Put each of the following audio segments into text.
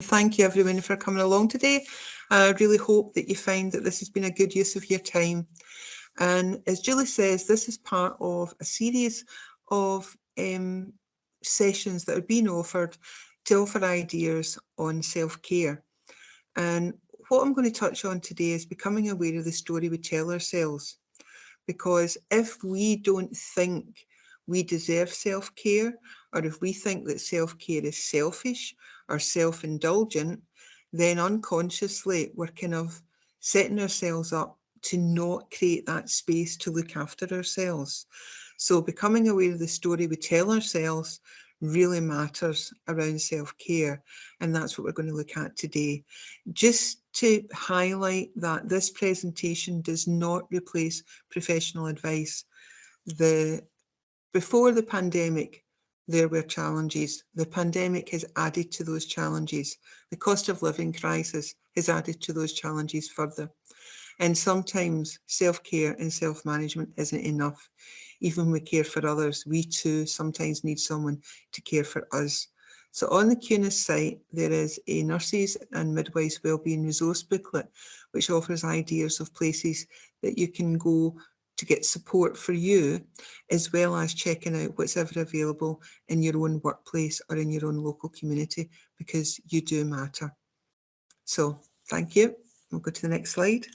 Thank you everyone for coming along today. I really hope that you find that this has been a good use of your time. And as Julie says, this is part of a series of sessions that are being offered to offer ideas on self-care. And what I'm going to touch on today is becoming aware of the story we tell ourselves. Because if we don't think we deserve self-care, or if we think that self-care is selfish or self-indulgent, then unconsciously we're kind of setting ourselves up to not create that space to look after ourselves. So becoming aware of the story we tell ourselves really matters around self-care, and that's what we're going to look at today. Just to highlight that this presentation does not replace professional advice. Before the pandemic, there were challenges. The pandemic has added to those challenges. The cost of living crisis has added to those challenges further. And sometimes self-care and self-management isn't enough. Even when we care for others, we too sometimes need someone to care for us. So on the CUNIS site, there is a Nurses and Midwives Wellbeing Resource Booklet, which offers ideas of places that you can go to get support for you, as well as checking out what's ever available in your own workplace or in your own local community, because you do matter. So thank you. We'll go to the next slide.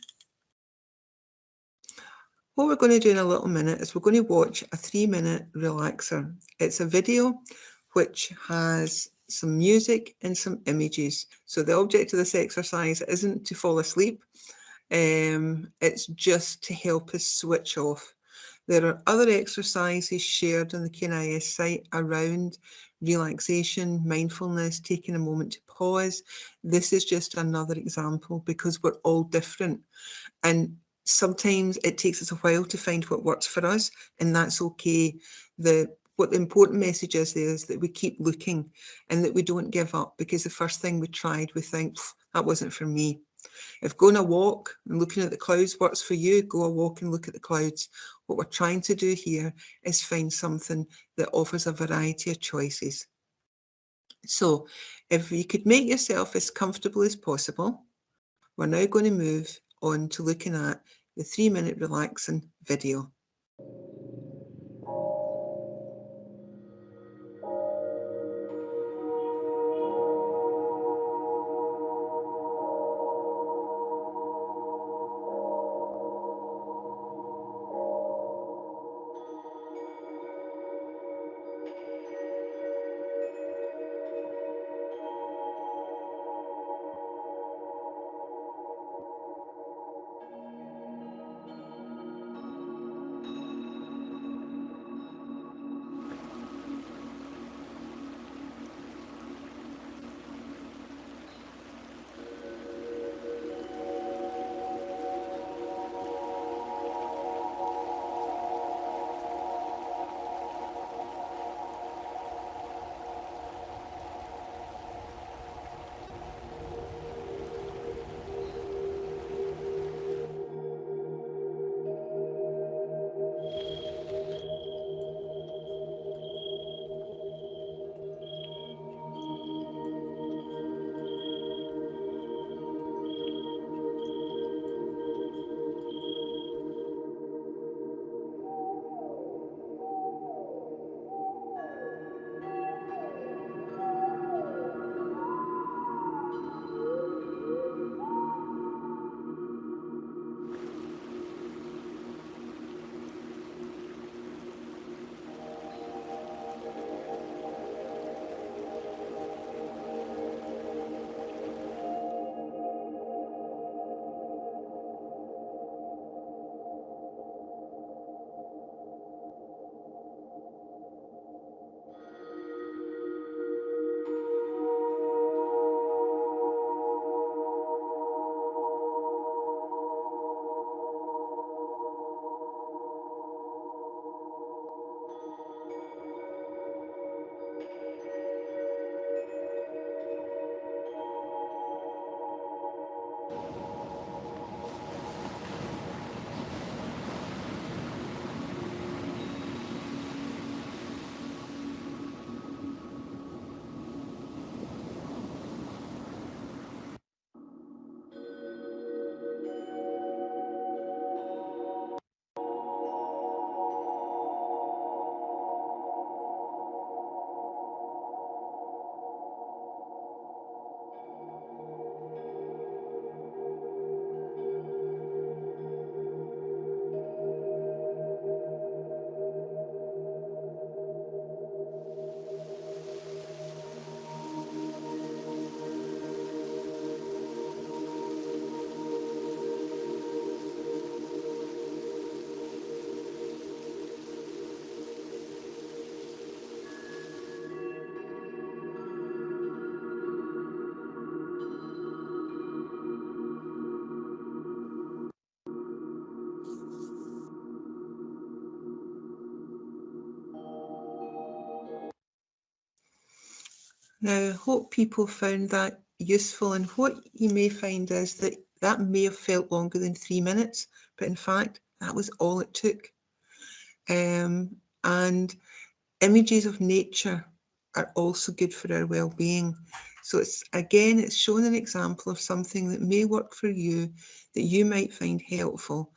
What we're going to do in a little minute is we're going to watch a 3-minute relaxer. It's a video which has some music and some images. So the object of this exercise isn't to fall asleep. It's just to help us switch off. There are other exercises shared on the KNIS site around relaxation, mindfulness, taking a moment to pause. This is just another example because we're all different. And sometimes it takes us a while to find what works for us, and that's okay. What the important message is there is that we keep looking and that we don't give up, because the first thing we tried, we think, that wasn't for me. If going a walk and looking at the clouds works for you, go a walk and look at the clouds. What we're trying to do here is find something that offers a variety of choices. So if you could make yourself as comfortable as possible, we're now going to move on to looking at the 3-minute relaxing video. Now, I hope people found that useful, and what you may find is that that may have felt longer than 3 minutes, but in fact, that was all it took. And images of nature are also good for our well-being. So it's shown an example of something that may work for you, that you might find helpful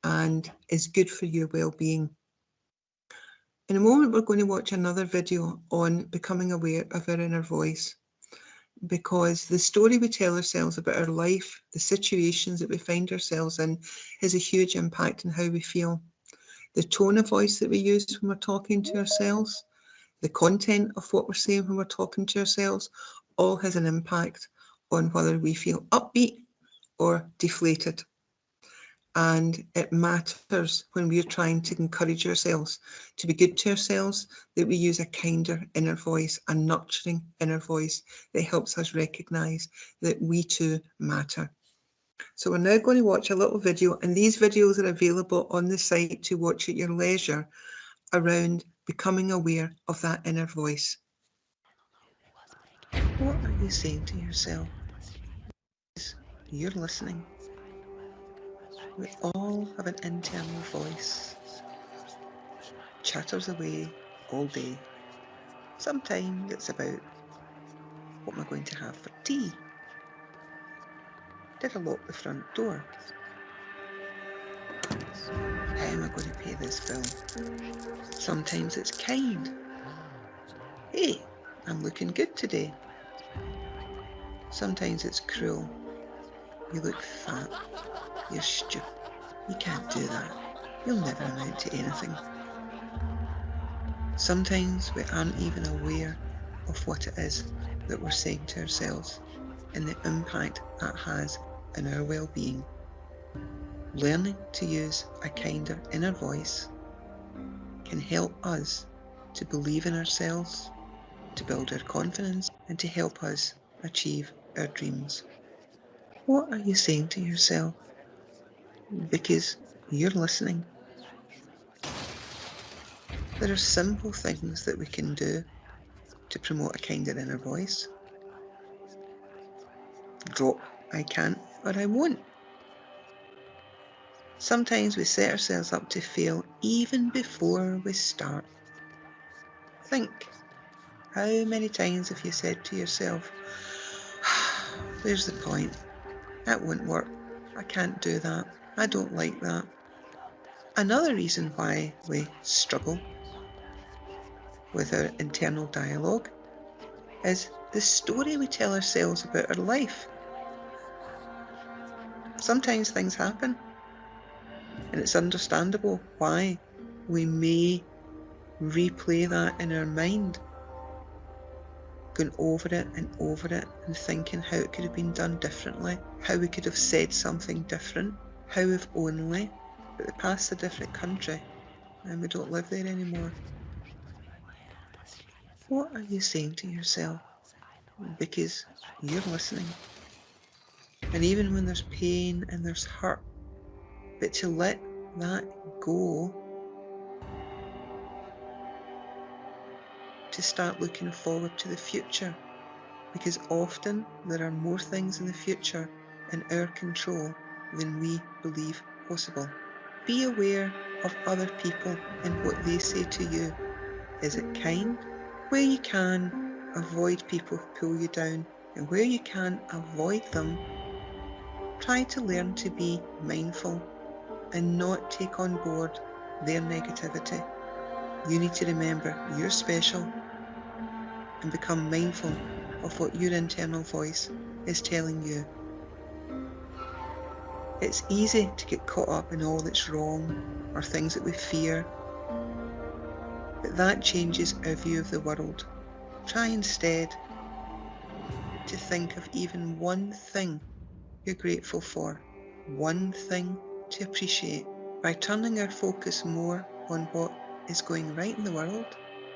and is good for your well-being. In a moment, we're going to watch another video on becoming aware of our inner voice, because the story we tell ourselves about our life, the situations that we find ourselves in, has a huge impact on how we feel. The tone of voice that we use when we're talking to ourselves, the content of what we're saying when we're talking to ourselves, all has an impact on whether we feel upbeat or deflated. And it matters when we're trying to encourage ourselves to be good to ourselves, that we use a kinder inner voice, a nurturing inner voice that helps us recognise that we too matter. So we're now going to watch a little video, and these videos are available on the site to watch at your leisure around becoming aware of that inner voice. What are you saying to yourself? You're listening. We all have an internal voice. Chatters away all day. Sometimes it's about, what am I going to have for tea? Did I lock the front door? How am I going to pay this bill? Sometimes it's kind. Hey, I'm looking good today. Sometimes it's cruel. You look fat. You're stupid. You can't do that. You'll never amount to anything. Sometimes we aren't even aware of what it is that we're saying to ourselves and the impact that has on our well-being. Learning to use a kinder inner voice can help us to believe in ourselves, to build our confidence, and to help us achieve our dreams. What are you saying to yourself? Because you're listening. There are simple things that we can do to promote a kinder inner voice. Drop I can't or I won't. Sometimes we set ourselves up to fail even before we start. Think, how many times have you said to yourself, where's the point? That won't work. I can't do that. I don't like that. Another reason why we struggle with our internal dialogue is the story we tell ourselves about our life. Sometimes things happen, and it's understandable why we may replay that in our mind, going over it and thinking how it could have been done differently, how we could have said something different, how if only, but they passed a different country and we don't live there anymore. What are you saying to yourself? Because you're listening. And even when there's pain and there's hurt, but to let that go, to start looking forward to the future, because often there are more things in the future in our control than we believe possible. Be aware of other people and what they say to you. Is it kind? Where you can, avoid people who pull you down, and where you can avoid them, try to learn to be mindful and not take on board their negativity. You need to remember you're special and become mindful of what your internal voice is telling you. It's easy to get caught up in all that's wrong or things that we fear, but that changes our view of the world. Try instead to think of even one thing you're grateful for, one thing to appreciate. By turning our focus more on what is going right in the world,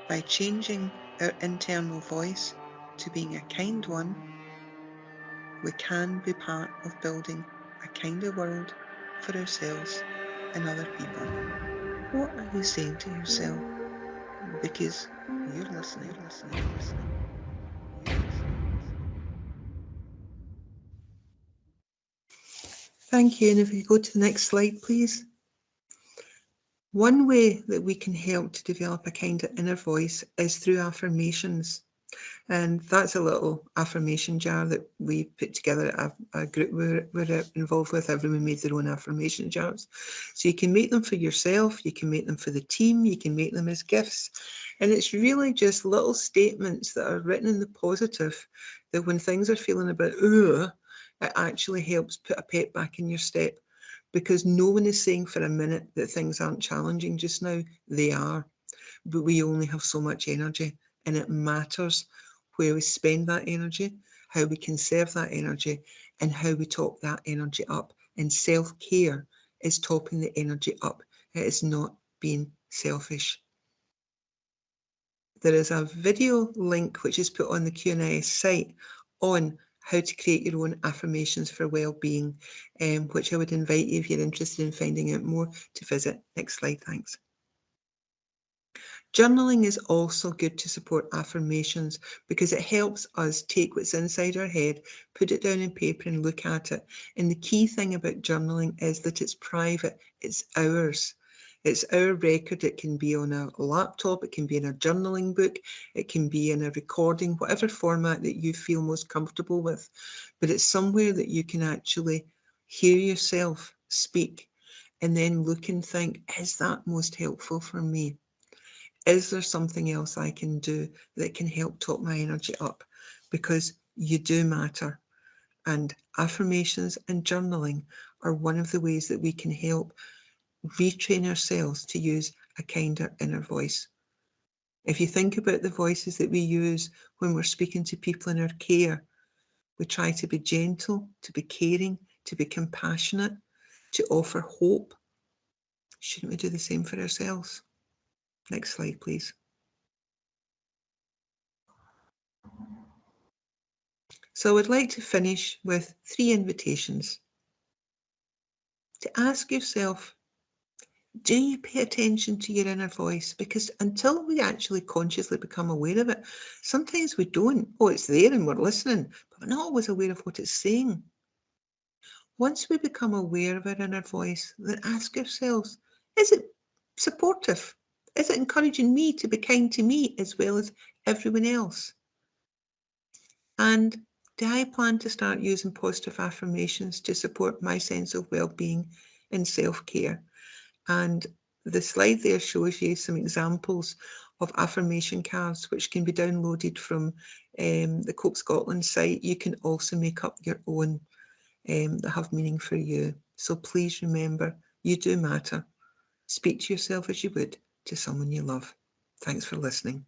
by changing our internal voice to being a kind one, we can be part of building a kinder world for ourselves and other people. What are you saying to yourself? Because you're listening, listening, listening. Thank you. And if you go to the next slide, please. One way that we can help to develop a kind of inner voice is through affirmations. And that's a little affirmation jar that we put together at a group we're involved with. Everyone made their own affirmation jars. So you can make them for yourself, you can make them for the team, you can make them as gifts. And it's really just little statements that are written in the positive that when things are feeling a bit, it actually helps put a pep back in your step. Because no one is saying for a minute that things aren't challenging just now. They are. But we only have so much energy, and it matters where we spend that energy, how we conserve that energy, and how we top that energy up. And self-care is topping the energy up. It is not being selfish. There is a video link which is put on the Q&A site on how to create your own affirmations for well-being, which I would invite you, if you're interested in finding out more, to visit. Next slide, thanks. Journaling is also good to support affirmations because it helps us take what's inside our head, put it down in paper and look at it. And the key thing about journaling is that it's private, it's ours. It's our record. It can be on a laptop, it can be in a journaling book, it can be in a recording, whatever format that you feel most comfortable with. But it's somewhere that you can actually hear yourself speak and then look and think, is that most helpful for me? Is there something else I can do that can help top my energy up? Because you do matter. And affirmations and journaling are one of the ways that we can help retrain ourselves to use a kinder inner voice. If you think about the voices that we use when we're speaking to people in our care, we try to be gentle, to be caring, to be compassionate, to offer hope. Shouldn't we do the same for ourselves? Next slide, please. So I would like to finish with 3 invitations. To ask yourself, do you pay attention to your inner voice? Because until we actually consciously become aware of it, sometimes we don't. Oh, it's there and we're listening, but we're not always aware of what it's saying. Once we become aware of our inner voice, then ask ourselves, is it supportive? Is it encouraging me to be kind to me as well as everyone else? And do I plan to start using positive affirmations to support my sense of well-being and self-care? And the slide there shows you some examples of affirmation cards which can be downloaded from the Cope Scotland site. You can also make up your own that have meaning for you. So please remember, you do matter. Speak to yourself as you would to someone you love. Thanks for listening.